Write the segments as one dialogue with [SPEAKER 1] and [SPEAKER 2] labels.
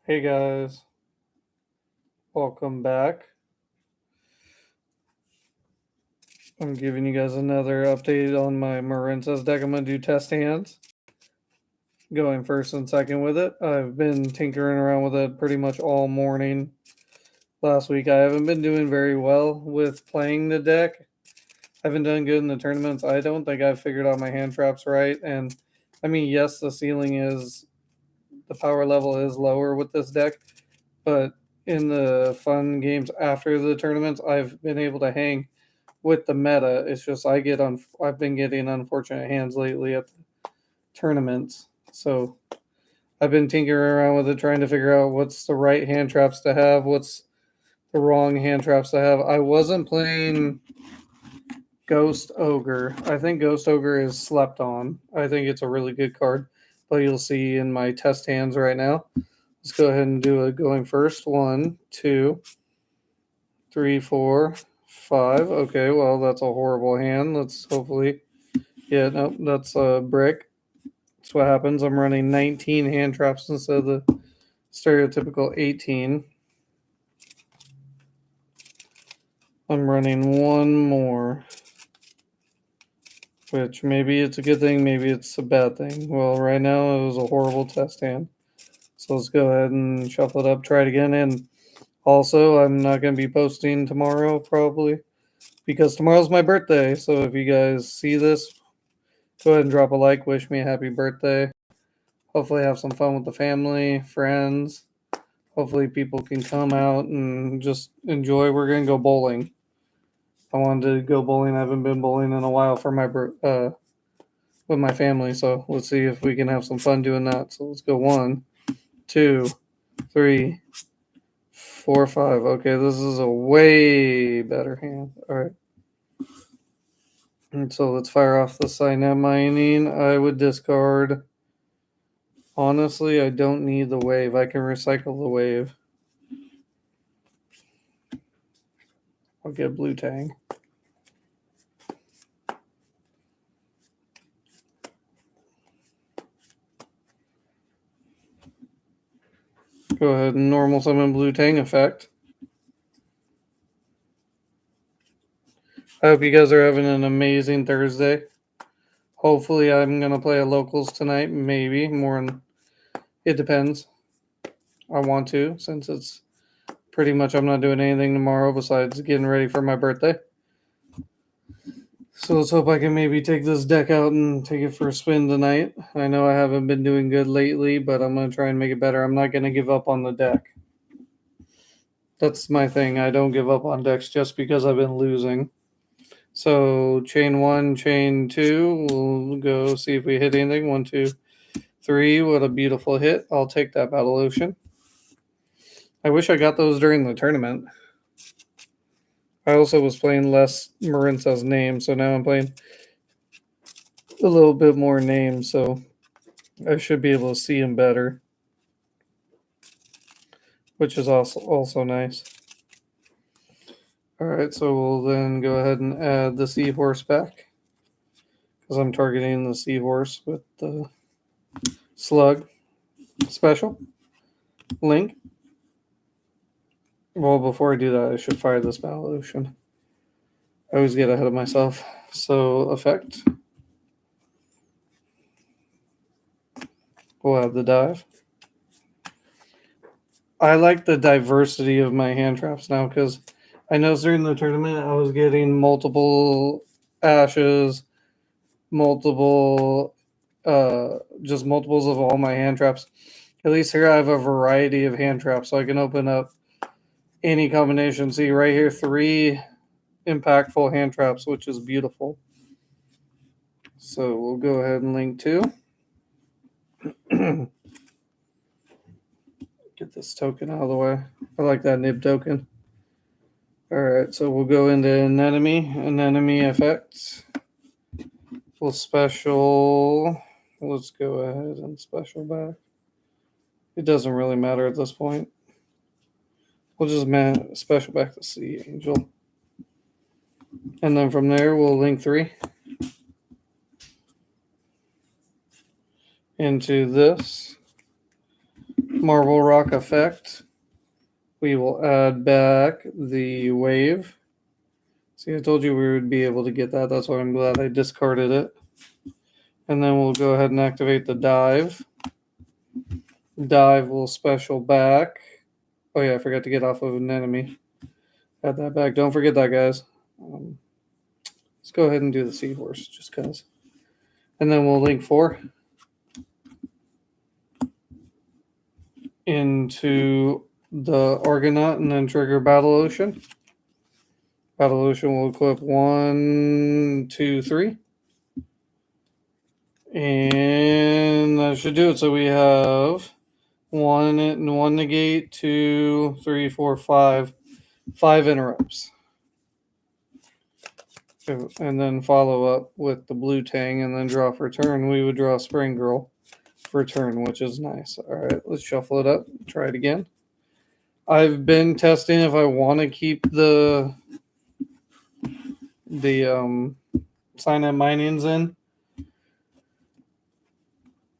[SPEAKER 1] Hey guys, welcome back. I'm giving you guys another update on my Marincess deck. I'm going to do test hands, going first and second with it. I've been tinkering around with it pretty much all morning. Last week, I haven't been doing very well with playing the deck. I haven't done good in the tournaments. I don't think I've figured out my hand traps right. And I mean, yes, the power level is lower with this deck, but in the fun games after the tournaments, I've been able to hang with the meta. It's just I've been getting unfortunate hands lately at the tournaments. So I've been tinkering around with it, trying to figure out what's the right hand traps to have, what's the wrong hand traps to have. I wasn't playing Ghost Ogre. I think Ghost Ogre is slept on. I think it's a really good card, but you'll see in my test hands right now. Let's go ahead and do it going first. 1, 2, 3, 4, 5. Okay, well, that's a horrible hand. Let's hopefully. Yeah, no, that's a brick. That's what happens. I'm running 19 hand traps instead of the stereotypical 18. I'm running one more, which maybe it's a good thing, maybe it's a bad thing. Well, right now it was a horrible test hand. So let's go ahead and shuffle it up, try it again. And also, I'm not going to be posting tomorrow probably because tomorrow's my birthday. So if you guys see this, go ahead and drop a like, wish me a happy birthday. Hopefully, have some fun with the family, friends. Hopefully, people can come out and just enjoy. We're gonna go bowling. I wanted to go bowling. I haven't been bowling in a while for my with my family. So let's see if we can have some fun doing that. So let's go 1, 2, 3, 4, 5. Okay, this is a way better hand. All right. And so let's fire off the Cyanide Mining. I would discard. Honestly, I don't need the wave. I can recycle the wave. I'll get Blue Tang. Go ahead and normal summon Blue Tang effect. I hope you guys are having an amazing Thursday. Hopefully, I'm going to play at locals tonight. Maybe. It depends. I want to, since it's pretty much I'm not doing anything tomorrow besides getting ready for my birthday. So let's hope I can maybe take this deck out and take it for a spin tonight. I know I haven't been doing good lately, but I'm going to try and make it better. I'm not going to give up on the deck. That's my thing. I don't give up on decks just because I've been losing. So chain 1, chain 2. We'll go see if we hit anything. 1, 2, 3. What a beautiful hit. I'll take that Battle Ocean. I wish I got those during the tournament. I also was playing less Marincess names, so now I'm playing a little bit more names, so I should be able to see them better, which is also nice. All right, so we'll then go ahead and add the Seahorse back because I'm targeting the Seahorse with the Slug special. Link. Well, before I do that, I should fire this Battle Ocean. I always get ahead of myself. So, effect. We'll add the dive. I like the diversity of my hand traps now because I noticed during the tournament I was getting multiple ashes, multiple, just multiples of all my hand traps. At least here I have a variety of hand traps, so I can open up any combination. See right here, 3 impactful hand traps, which is beautiful. So we'll go ahead and link 2. Get this token out of the way. I like that nib token. All right, so we'll go into anemone effects. We'll special. Let's go ahead and special back. It doesn't really matter at this point. We'll just special back the Sea Angel. And then from there, we'll link 3 into this. Marble Rock effect. We will add back the wave. See, I told you we would be able to get that. That's why I'm glad I discarded it. And then we'll go ahead and activate the dive. Dive will special back. Oh yeah, I forgot to get off of an enemy. Add that back. Don't forget that, guys. Let's go ahead and do the seahorse, just because. And then we'll link 4 into the Argonaut and then trigger Battle Ocean. Battle Ocean will equip 1, 2, 3. And that should do it. So we have 1 negate, 2, 3, 4, 5. 5 interrupts. And then follow up with the blue tang and then draw for turn. We would draw Spring Girl for turn, which is nice. All right, let's shuffle it up. Try it again. I've been testing if I want to keep the Signet Minings in.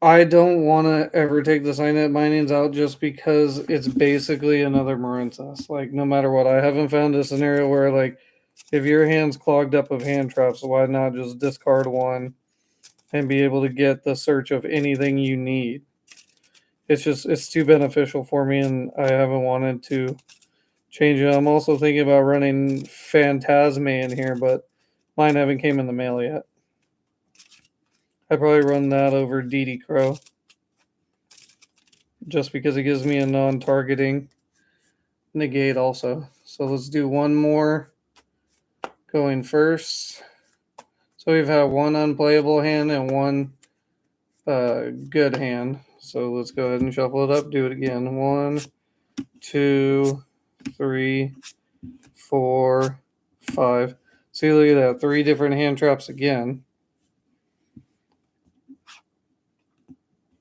[SPEAKER 1] I don't want to ever take the Signet Minings out just because it's basically another Marincess. Like, no matter what, I haven't found a scenario where, like, if your hand's clogged up of hand traps, why not just discard 1 and be able to get the search of anything you need? It's too beneficial for me, and I haven't wanted to change it. I'm also thinking about running Phantasme in here, but mine haven't came in the mail yet. I'd probably run that over DD Crow, just because it gives me a non-targeting negate also. So let's do 1 more going first. So we've had 1 unplayable hand and 1 good hand. So let's go ahead and shuffle it up. Do it again. 1, 2, 3, 4, 5. See, look at that. 3 different hand traps again.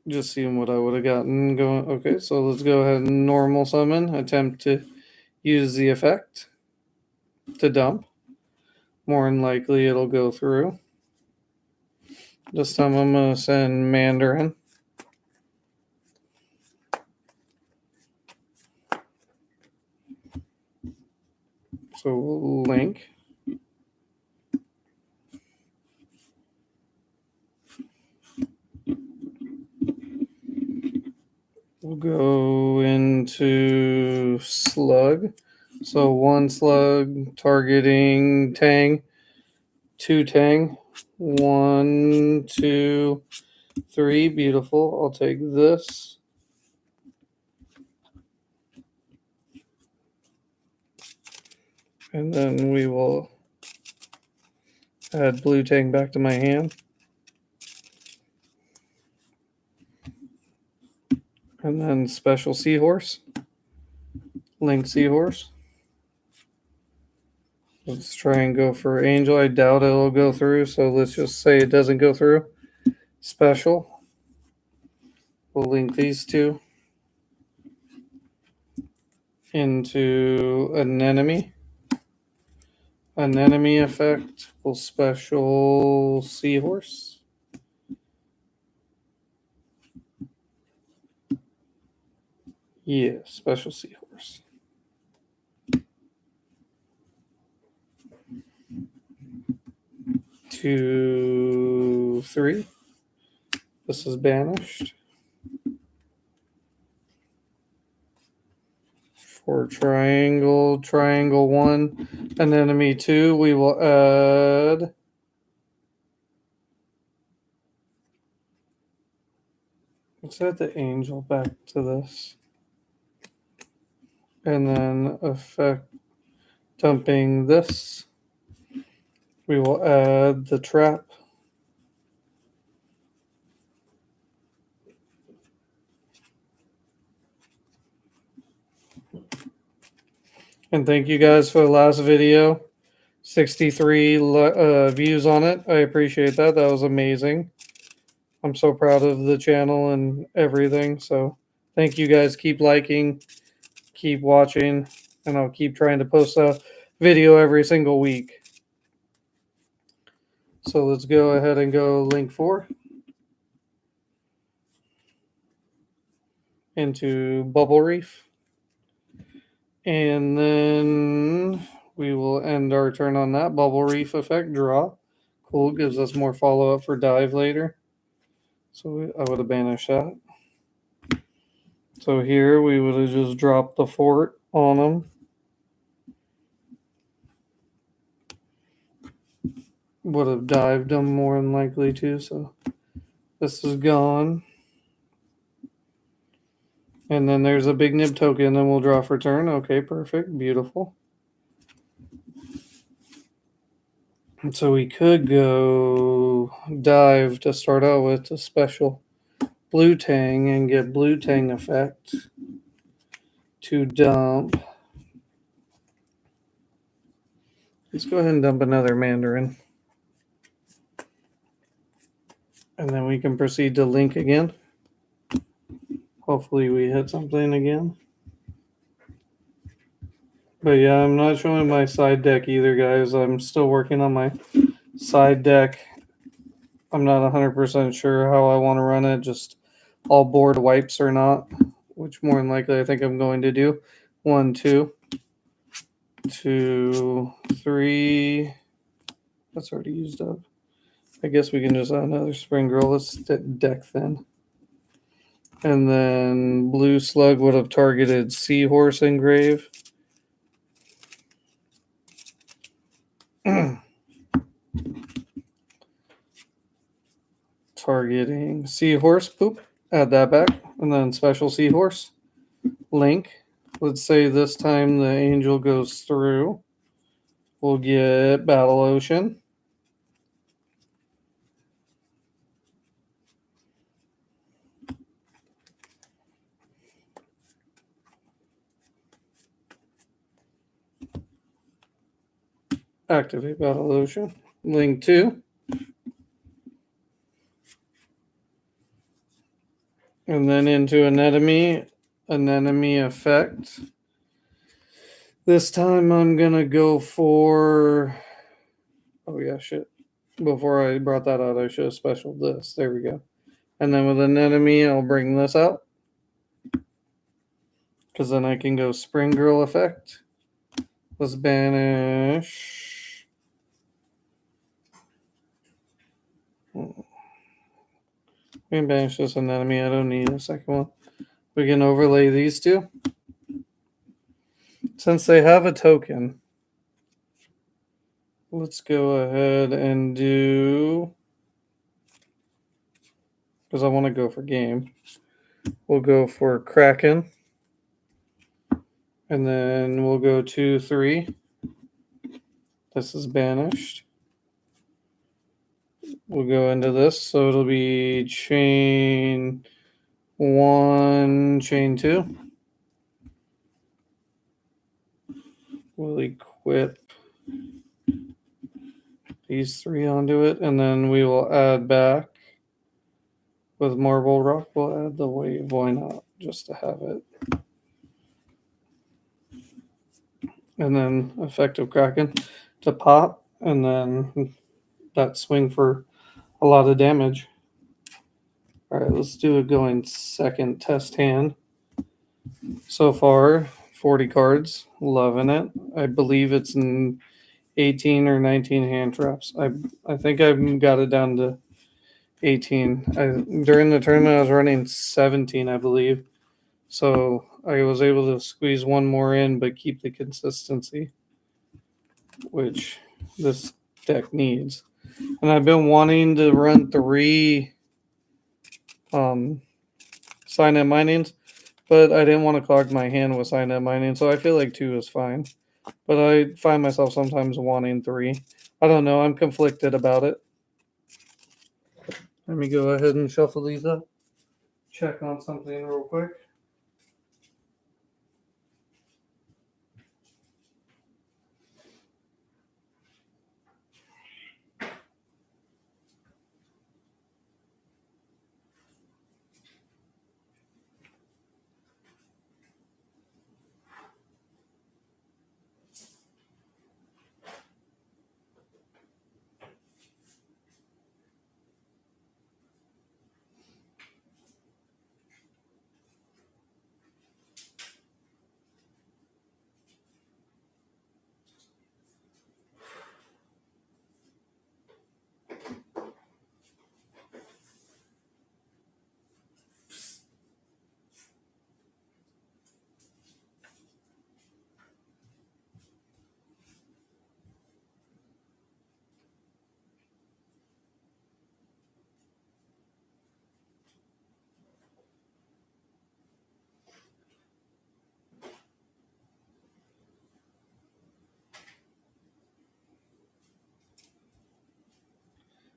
[SPEAKER 1] Just seeing what I would have gotten going. Okay, so let's go ahead and normal summon. Attempt to use the effect to dump. More than likely it'll go through. This time I'm going to send Mandarin. So we'll link. We'll go into slug. So 1 slug targeting tang, 2 tang, 1, 2, 3. Beautiful. I'll take this. And then we will add blue tang back to my hand. And then special seahorse. Link seahorse. Let's try and go for angel. I doubt it'll go through, so let's just say it doesn't go through. Special. We'll link these 2 into an enemy. An enemy effect. We'll special seahorse. Yeah, special seahorse. 2, 3. This is banished. For triangle 1, an enemy 2, we will add let's add the angel back to this. And then effect dumping this. We will add the trap. And thank you guys for the last video. 63 views on it. I appreciate that. That was amazing. I'm so proud of the channel and everything. So thank you guys. Keep liking, keep watching, and I'll keep trying to post a video every single week. So let's go ahead and go link 4. into Bubble Reef. And then we will end our turn on that Bubble Reef effect draw. Cool, gives us more follow up for dive later. So I would have banished that. So here we would have just dropped the fort on them. Would have dived them more than likely to. So this is gone. And then there's a big nib token, and we'll draw for turn. Okay, perfect. Beautiful. And so we could go dive to start out with a special blue tang and get blue tang effect to dump. Let's go ahead and dump another Mandarin. And then we can proceed to link again. Hopefully we hit something again. But yeah, I'm not showing my side deck either, guys. I'm still working on my side deck. I'm not 100% sure how I want to run it, just all board wipes or not, which more than likely I think I'm going to do. 1, 2, 2, 3. That's already used up. I guess we can just add another spring girl. Let's deck then. And then blue slug would have targeted seahorse engrave. Targeting seahorse, poop. Add that back. And then special seahorse. Link. Let's say this time the angel goes through. We'll get Battle Ocean. Activate Battle Ocean. Link 2. And then into Anemone effect. This time I'm going to go for... Oh yeah, shit. Before I brought that out, I should have specialed this. There we go. And then with Anemone, I'll bring this out. Because then I can go Spring Girl effect. Let's banish... We can banish this Anemone. I don't need a second one. We can overlay these two. Since they have a token, let's go ahead and do... Because I want to go for game. We'll go for Kraken. And then we'll go 2, 3. This is banished. We'll go into this. So it'll be chain 1, chain 2. We'll equip these 3 onto it. And then we will add back with Marble Rock. We'll add the wave. Why not? Just to have it. And then effective Kraken to pop. And then that swing for a lot of damage. All right, let's do a going second test hand. So far, 40 cards. Loving it. I believe it's in 18 or 19 hand traps. I think I've got it down to 18. During the tournament, I was running 17, I believe. So I was able to squeeze one more in, but keep the consistency, which this deck needs. And I've been wanting to run 3 sign-up minings, but I didn't want to clog my hand with sign-up mining, so I feel like 2 is fine. But I find myself sometimes wanting 3. I don't know. I'm conflicted about it. Let me go ahead and shuffle these up. Check on something real quick.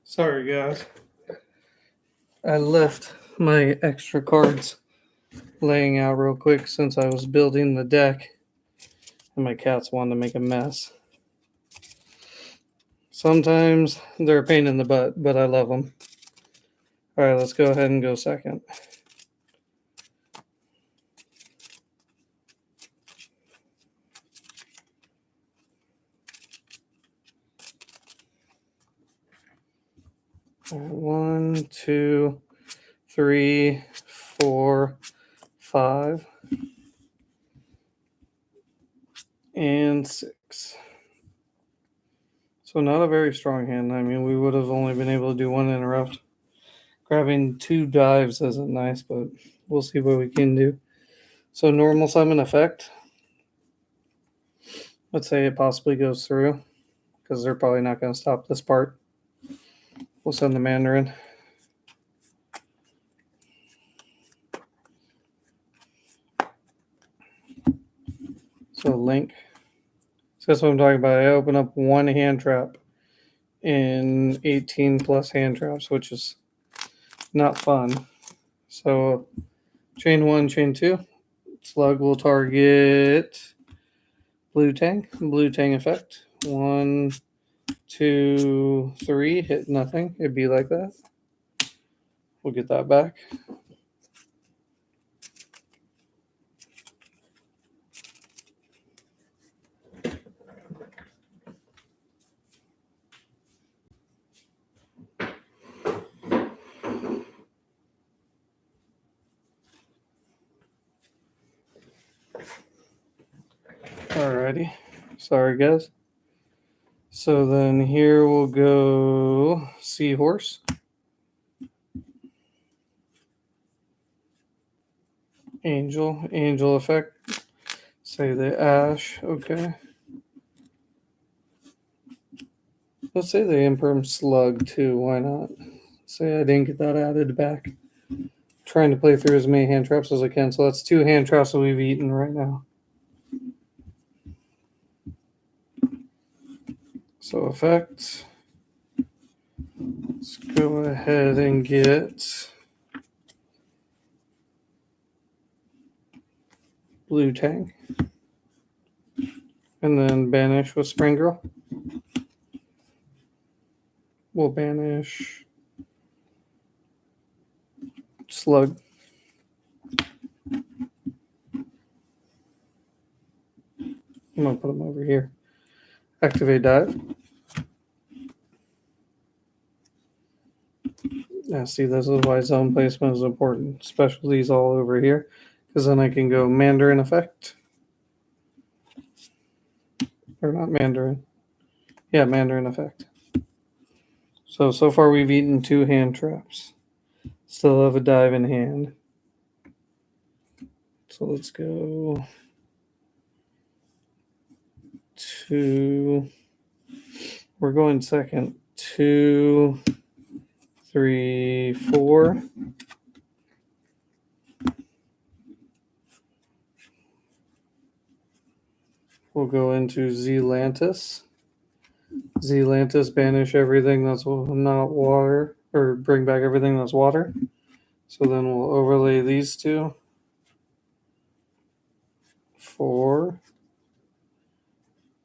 [SPEAKER 1] Sorry, guys. I left my extra cards laying out real quick since I was building the deck, and my cats wanted to make a mess. Sometimes they're a pain in the butt, but I love them. All right, let's go ahead and go second. All right, 1, 2, 3, 4, 5, and 6. So not a very strong hand. I mean, we would have only been able to do one interrupt. Grabbing 2 dives isn't nice, but we'll see what we can do. So normal summon effect. Let's say it possibly goes through, because they're probably not going to stop this part. We'll send the Mandarin. So link. So that's what I'm talking about. I open up one hand trap in 18 plus hand traps, which is not fun. So chain 1, chain 2. Slug will target Blue Tang. Blue Tang effect. 1, 2, 3. Hit nothing. It'd be like that. We'll get that back. Alrighty. Sorry, guys. So then here we'll go Seahorse. Angel effect. Say the Ash. Okay. Let's say the Imperm Slug too. Why not? Say I didn't get that added back. Trying to play through as many hand traps as I can. So that's 2 hand traps that we've eaten right now. So effects. Let's go ahead and get Blue Tang. And then banish with Spring Girl. We'll banish Slug. I'm going to put them over here. Activate Dive. Yeah, see, this is why zone placement is important. Specialties all over here. Because then I can go Mandarin effect. Or not Mandarin. Yeah, Mandarin effect. So far we've eaten 2 hand traps. Still have a dive in hand. So let's go 2. We're going second. 2, 3, 4. We'll go into Zelantis. Zelantis, banish everything that's not water, or bring back everything that's water. So then we'll overlay these 2. 4.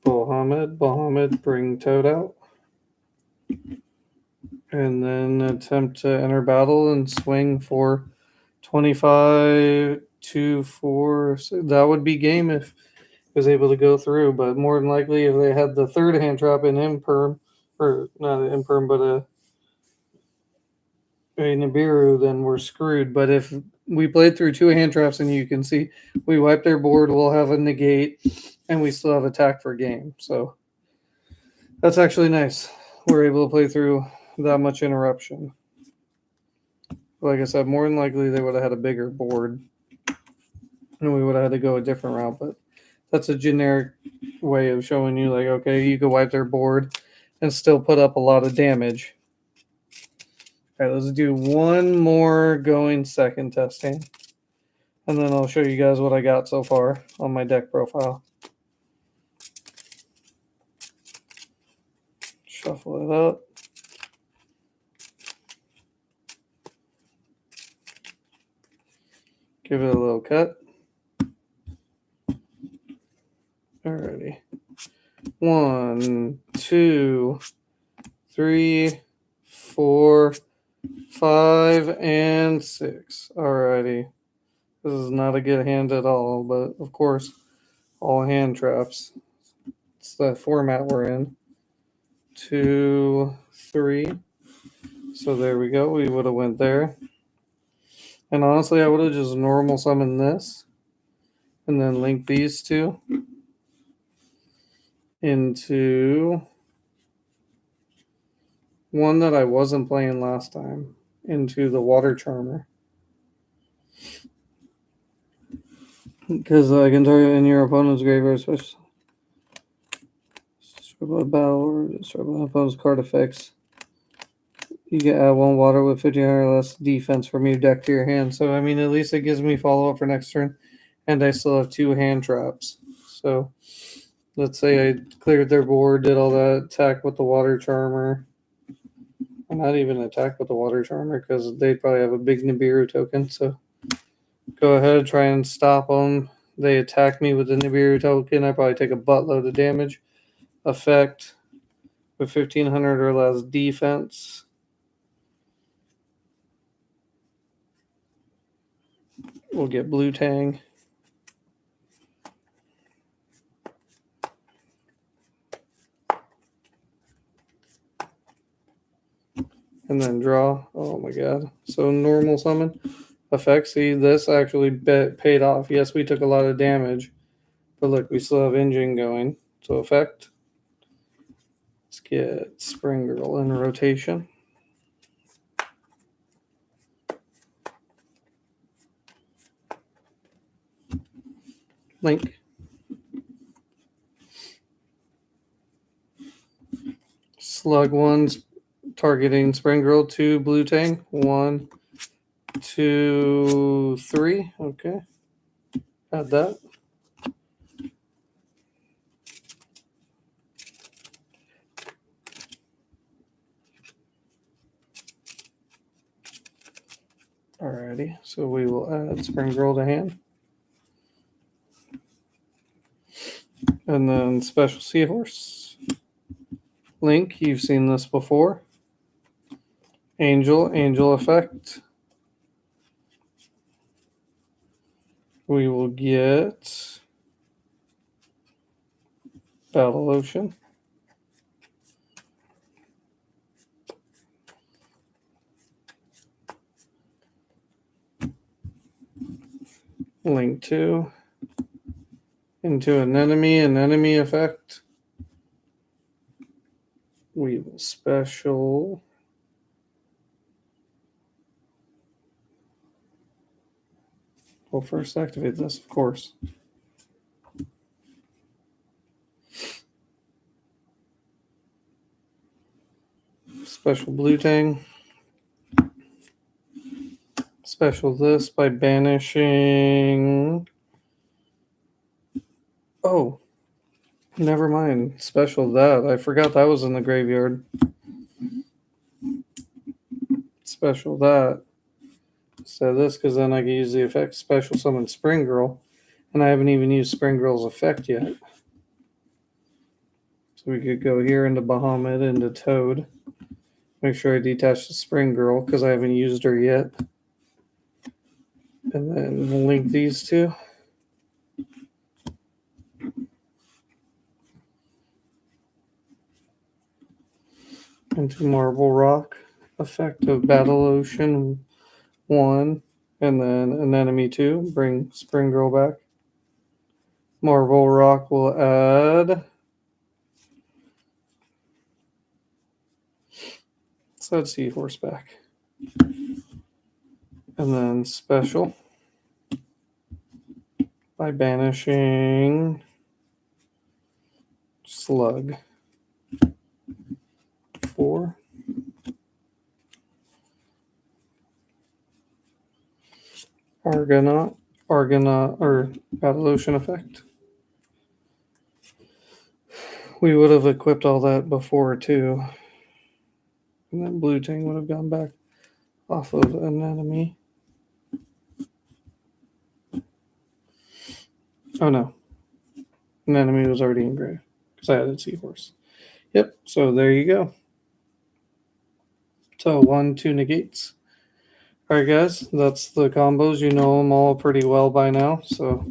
[SPEAKER 1] Bahamid, bring Toad out. And then attempt to enter battle and swing for 25 to 4. So that would be game if it was able to go through. But more than likely, if they had the third hand trap in Imperm, or not an Imperm, but a Nibiru, then we're screwed. But if we played through 2 hand traps and you can see we wipe their board, we'll have a negate, and we still have attack for game. So that's actually nice. We're able to play through that much interruption. Like I said, more than likely they would have had a bigger board and we would have had to go a different route. But that's a generic way of showing you, like, okay, you could wipe their board and still put up a lot of damage. All right, let's do one more going second testing. And then I'll show you guys what I got so far on my deck profile. Shuffle it up. Give it a little cut. Alrighty. 1, 2, 3, 4, 5, and 6. Alrighty. This is not a good hand at all, but of course, all hand traps. It's the format we're in. 2, 3. So there we go. We would have went there. And honestly, I would have just normal summoned this and then linked these two into one that I wasn't playing last time, into the Water Charmer. Because I can target in your opponent's graveyard, especially battle or opponent's card effects. You can add 1 water with 50 or less defense from your deck to your hand. So, I mean, at least it gives me follow up for next turn. And I still have 2 hand traps. So, let's say I cleared their board, did all that, attack with the Water Charmer. Or not even attack with the Water Charmer because they'd probably have a big Nibiru token. So, go ahead, try and stop them. They attack me with the Nibiru token. I probably take a buttload of damage. Effect with 1500 or less defense. We'll get Blue Tang. And then draw. Oh my god. So normal summon. Effect. See, this actually paid off. Yes, we took a lot of damage. But look, we still have engine going. So effect. Let's get Spring Girl in rotation. Link. Slug 1's targeting Spring Girl. 2 Blue Tang. 1, 2, 3. Okay. Add that. Alrighty. So we will add Spring Girl to hand. And then Special Seahorse. Link, you've seen this before. Angel effect. We will get Battle Ocean. Link 2 into an enemy effect. We will special we'll first activate this, of course. Special Blue Tang. Special this by banishing. Oh, never mind. Special that. I forgot that was in the graveyard. Special that. So this, because then I can use the effect special summon Spring Girl. And I haven't even used Spring Girl's effect yet. So we could go here into Bahamut, into Toad. Make sure I detach the Spring Girl, because I haven't used her yet. And then we'll link these two. Into Marble Rock. Effect of Battle Ocean 1. And then an enemy 2. Bring Spring Girl back. Marble Rock will add. So let's see Horseback. And then special by banishing Slug 4. Argonaut, or Battle Ocean effect. We would have equipped all that before too. And then Blue Tang would have gone back off of an enemy. Oh no, an enemy was already engraved because I added seahorse. Yep. So there you go. So 1, 2 negates. All right, guys, that's the combos. You know them all pretty well by now. So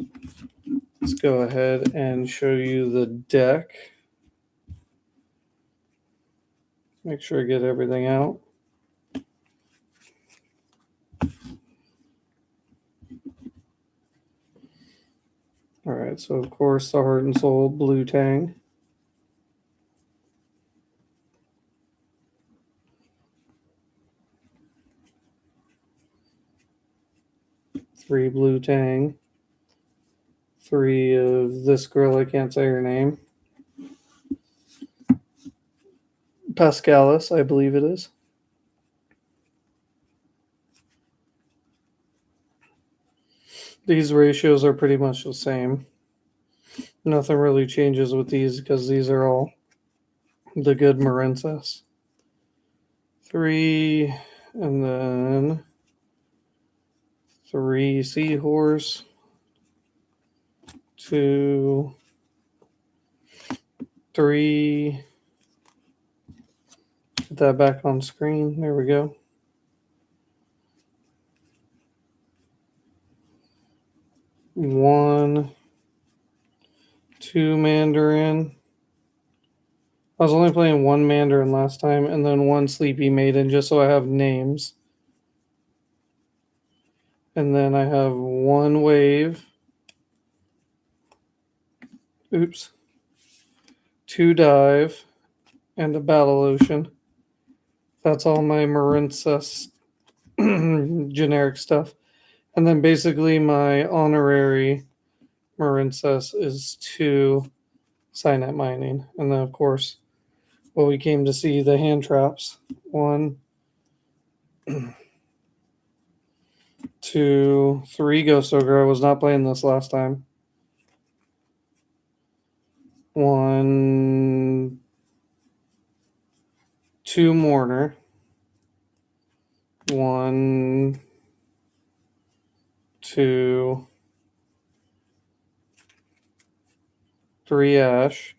[SPEAKER 1] let's go ahead and show you the deck. Make sure I get everything out. All right, so of course the Heart and Soul Blue Tang. Three Blue Tang. Three of this girl, I can't say her name. Pascalis, I believe it is. These ratios are pretty much the same. Nothing really changes with these because these are all the good Marincess. Three, and then three Seahorse. Two, three. Get that back on screen. There we go. One, two Mandarin. I was only playing one Mandarin last time, and then one Sleepy Maiden, just so I have names. And then I have one Wave. Oops. Two Dive, and a Battle Ocean. That's all my Marincess generic stuff. And then basically my honorary Marincess is two Signet Mining. And then, of course, well, we came to see the hand traps. One, two, three Ghost Ogre. I was not playing this last time. One, two Mourner. One, two, three Ash.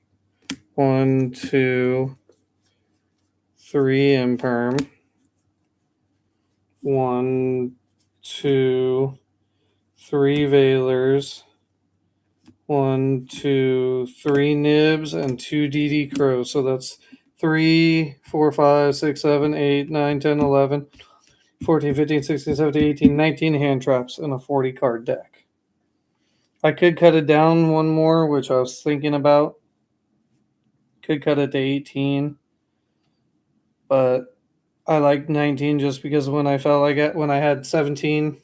[SPEAKER 1] One, two, three Imperm. One, two, three Veilers. One, two, three Nibs, and two DD Crows. So that's 3, 4, 5, 6, 7, 8, 9, 10, 11, 14, 15, 16, 17, 18, 19 hand traps in a 40 card deck. I could cut it down one more, which I was thinking about. Could cut it to 18. But I like 19 just because when I had 17,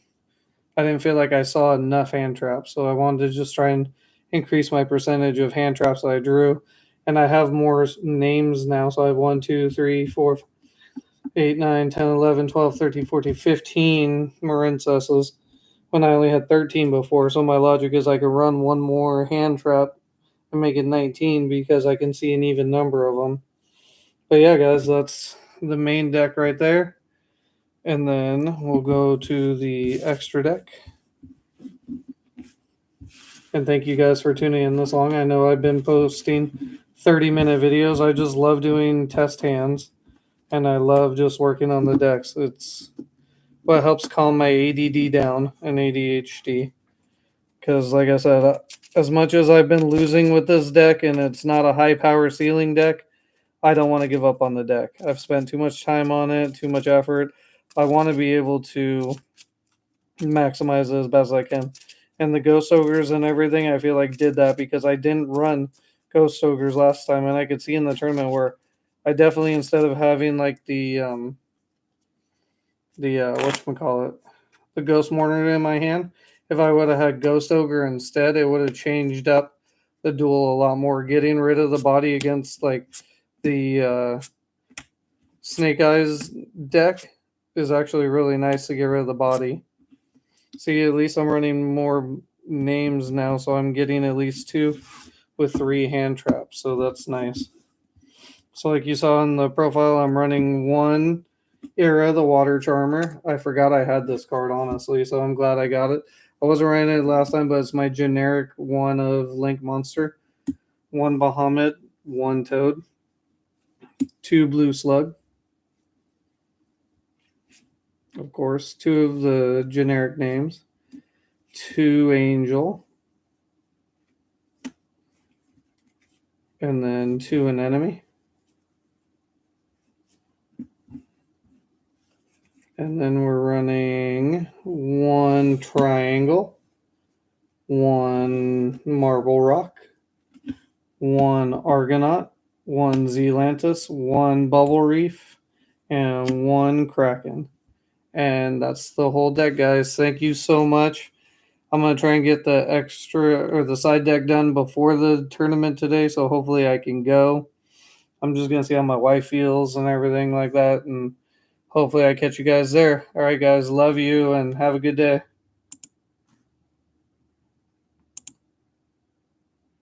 [SPEAKER 1] I didn't feel like I saw enough hand traps. So I wanted to just try and increase my percentage of hand traps that I drew. And I have more names now. So I have 1, 2, 3, 4, 8, 9, 10, 11, 12, 13, 14, 15 Marincesses when I only had 13 before. So my logic is I could run one more hand trap and make it 19 because I can see an even number of them. But yeah, guys, that's the main deck right there. And then we'll go to the extra deck. And thank you guys for tuning in this long. I know I've been posting 30-minute videos. I just love doing test hands. And I love just working on the decks. It's what helps calm my ADD down and ADHD. Because, like I said, as much as I've been losing with this deck and it's not a high power ceiling deck, I don't want to give up on the deck. I've spent too much time on it, too much effort. I want to be able to maximize it as best as I can. And the Ghost Ogres and everything, I feel like did that because I didn't run Ghost Ogres last time. And I could see in the tournament where I definitely, instead of having like the whatchamacallit, the Ghost Mourner in my hand, if I would have had Ghost Ogre instead, it would have changed up the duel a lot more. Getting rid of the body against like the Snake Eyes deck is actually really nice to get rid of the body. See, at least I'm running more names now, so I'm getting at least 2 with 3 hand traps, so that's nice. So like you saw in the profile, I'm running 1 Era, the Water Charmer. I forgot I had this card, honestly, so I'm glad I got it. I wasn't running it last time, but it's my generic one of Link Monster. One Bahamut, one Toad, two Blue Slug, of course, two of the generic names, two Angel, and then two an enemy. And then we're running one Triangle, one Marble Rock, one Argonaut, one Zealantis, one Bubble Reef, and one Kraken. And that's the whole deck, guys. Thank you so much. I'm going to try and get the extra or the side deck done before the tournament today, so hopefully I can go. I'm just going to see how my wife feels and everything like that, and hopefully I catch you guys there. All right, guys, love you and have a good day.